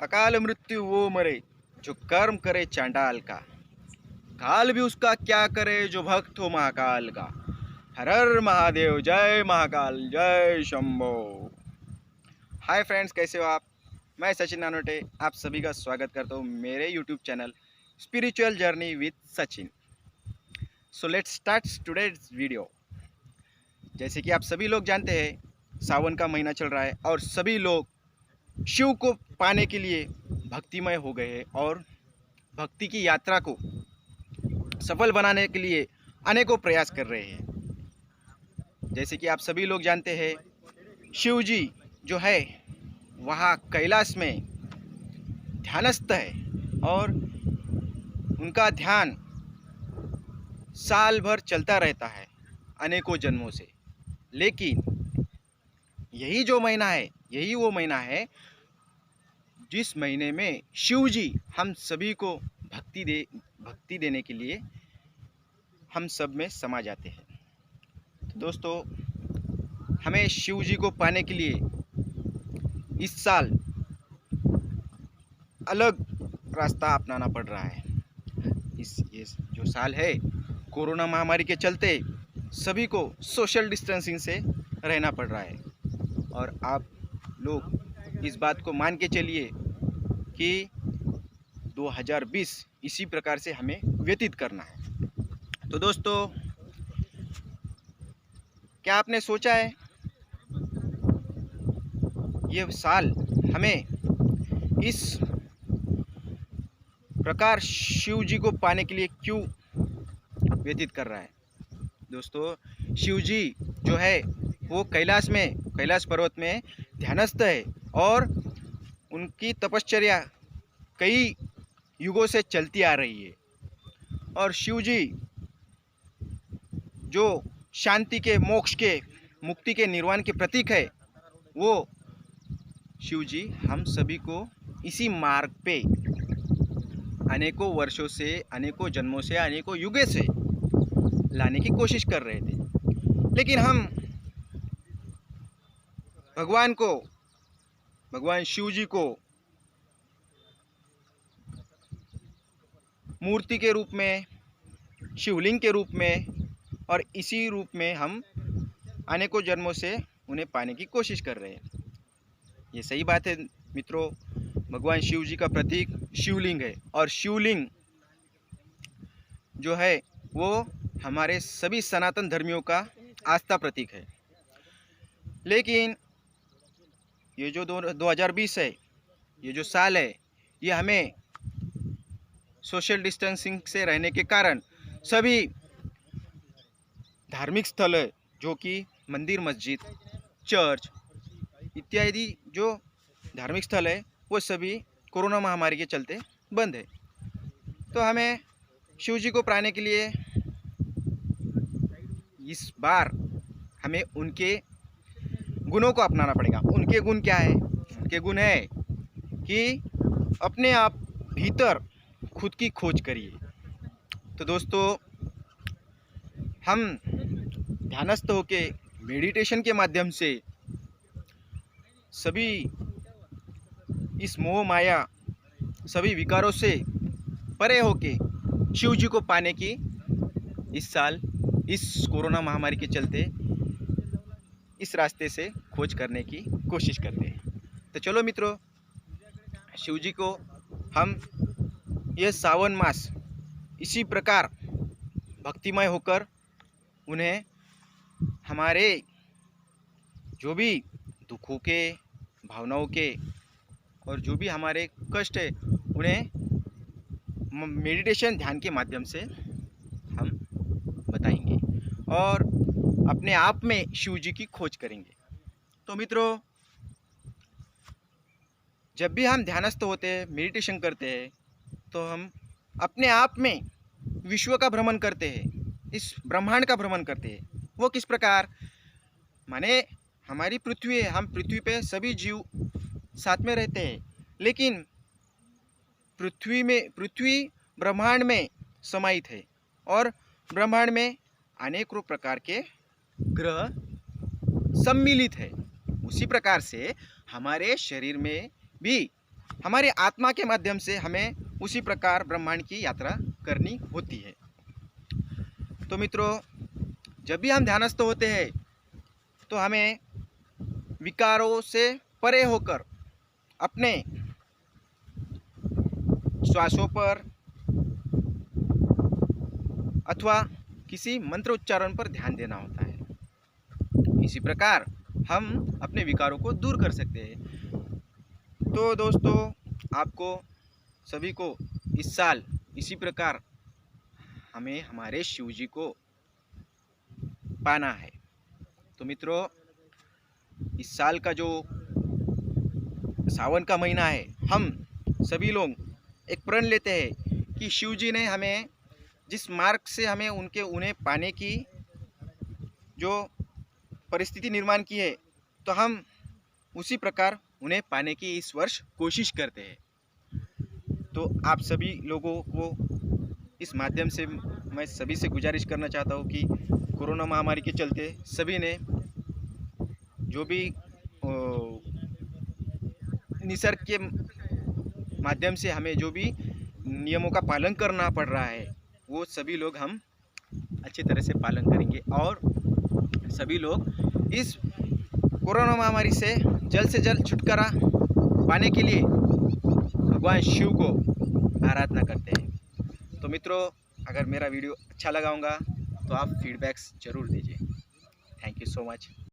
अकाल मृत्यु वो मरे जो कर्म करे चांडाल का। काल भी उसका क्या करे जो भक्त हो महाकाल का। हर हर महादेव, जय महाकाल, जय शंभो। हाय फ्रेंड्स, कैसे हो आप? मैं सचिन नानोटे आप सभी का स्वागत करता हूँ मेरे YouTube channel spiritual journey with Sachin. So let's start today's video. जैसे कि आप सभी लोग जानते हैं, सावन का महीना चल रहा है और सभी लोग शिव को पाने के लिए भक्तिमय हो गए हैं और भक्ति की यात्रा को सफल बनाने के लिए अनेकों प्रयास कर रहे हैं। जैसे कि आप सभी लोग जानते हैं, शिव जी जो है वहाँ कैलाश में ध्यानस्थ है और उनका ध्यान साल भर चलता रहता है अनेकों जन्मों से। लेकिन यही जो महीना है, यही वो महीना है जिस महीने में शिव जी हम सभी को भक्ति देने के लिए हम सब में समा जाते हैं। तो दोस्तों, हमें शिव जी को पाने के लिए इस साल अलग रास्ता अपनाना पड़ रहा है। ये जो साल है, कोरोना महामारी के चलते सभी को सोशल डिस्टेंसिंग से रहना पड़ रहा है और आप लोग इस बात को मान के चलिए कि 2020 इसी प्रकार से हमें व्यतीत करना है। तो दोस्तों, क्या आपने सोचा है ये साल हमें इस प्रकार शिव जी को पाने के लिए क्यों व्यतीत कर रहा है? दोस्तों, शिव जी जो है वो कैलाश पर्वत में ध्यानस्थ है और उनकी तपश्चर्या कई युगों से चलती आ रही है। और शिव जी जो शांति के, मोक्ष के, मुक्ति के, निर्वाण के प्रतीक है, वो शिव जी हम सभी को इसी मार्ग पे अनेकों वर्षों से, अनेकों जन्मों से, अनेकों युगों से लाने की कोशिश कर रहे थे। लेकिन हम भगवान शिव जी को मूर्ति के रूप में, शिवलिंग के रूप में और इसी रूप में हम अनेकों जन्मों से उन्हें पाने की कोशिश कर रहे हैं। ये सही बात है मित्रों। भगवान शिव जी का प्रतीक शिवलिंग है और शिवलिंग जो है वो हमारे सभी सनातन धर्मियों का आस्था प्रतीक है। लेकिन ये जो 2020 है, ये जो साल है, ये हमें सोशल डिस्टेंसिंग से रहने के कारण सभी धार्मिक स्थल है, जो कि मंदिर, मस्जिद, चर्च इत्यादि जो धार्मिक स्थल है, वो सभी कोरोना महामारी के चलते बंद है। तो हमें शिव जी को पाने के लिए इस बार हमें उनके गुणों को अपनाना पड़ेगा। उनके गुण क्या है? उनके गुण है कि अपने आप भीतर खुद की खोज करिए। तो दोस्तों, हम ध्यानस्थ होके मेडिटेशन के माध्यम से सभी इस मोह माया, सभी विकारों से परे होके शिव जी को पाने की इस साल, इस कोरोना महामारी के चलते इस रास्ते से खोज करने की कोशिश करते हैं। तो चलो मित्रों, शिव जी को हम यह सावन मास इसी प्रकार भक्तिमय होकर उन्हें हमारे जो भी दुखों के, भावनाओं के और जो भी हमारे कष्ट है, उन्हें मेडिटेशन, ध्यान के माध्यम से हम बताएंगे और अपने आप में शिव जी की खोज करेंगे। तो मित्रों, जब भी हम ध्यानस्थ होते हैं, मेडिटेशन करते हैं, तो हम अपने आप में विश्व का भ्रमण करते हैं, इस ब्रह्मांड का भ्रमण करते हैं। वो किस प्रकार? माने हमारी पृथ्वी है, हम पृथ्वी पे सभी जीव साथ में रहते हैं, लेकिन पृथ्वी ब्रह्मांड में समाहित है और ब्रह्मांड में अनेकों प्रकार के ग्रह सम्मिलित है। उसी प्रकार से हमारे शरीर में भी हमारी आत्मा के माध्यम से हमें उसी प्रकार ब्रह्मांड की यात्रा करनी होती है। तो मित्रों, जब भी हम ध्यानस्थ होते हैं तो हमें विकारों से परे होकर अपने श्वासों पर अथवा किसी मंत्र उच्चारण पर ध्यान देना होता है। इसी प्रकार हम अपने विकारों को दूर कर सकते हैं। तो दोस्तों, आपको सभी को इस साल इसी प्रकार हमें हमारे शिव जी को पाना है। तो मित्रों, इस साल का जो सावन का महीना है, हम सभी लोग एक प्रण लेते हैं कि शिव जी ने हमें जिस मार्ग से हमें उन्हें पाने की जो परिस्थिति निर्माण की है, तो हम उसी प्रकार उन्हें पाने की इस वर्ष कोशिश करते हैं। तो आप सभी लोगों को इस माध्यम से मैं सभी से गुजारिश करना चाहता हूँ कि कोरोना महामारी के चलते सभी ने जो भी निसर्ग के माध्यम से हमें जो भी नियमों का पालन करना पड़ रहा है, वो सभी लोग हम अच्छी तरह से पालन करेंगे और सभी लोग इस कोरोना महामारी से जल्द छुटकारा पाने के लिए भगवान शिव को आराधना करते हैं। तो मित्रों, अगर मेरा वीडियो अच्छा लगा होगा तो आप फीडबैक्स ज़रूर दीजिए। Thank you so much.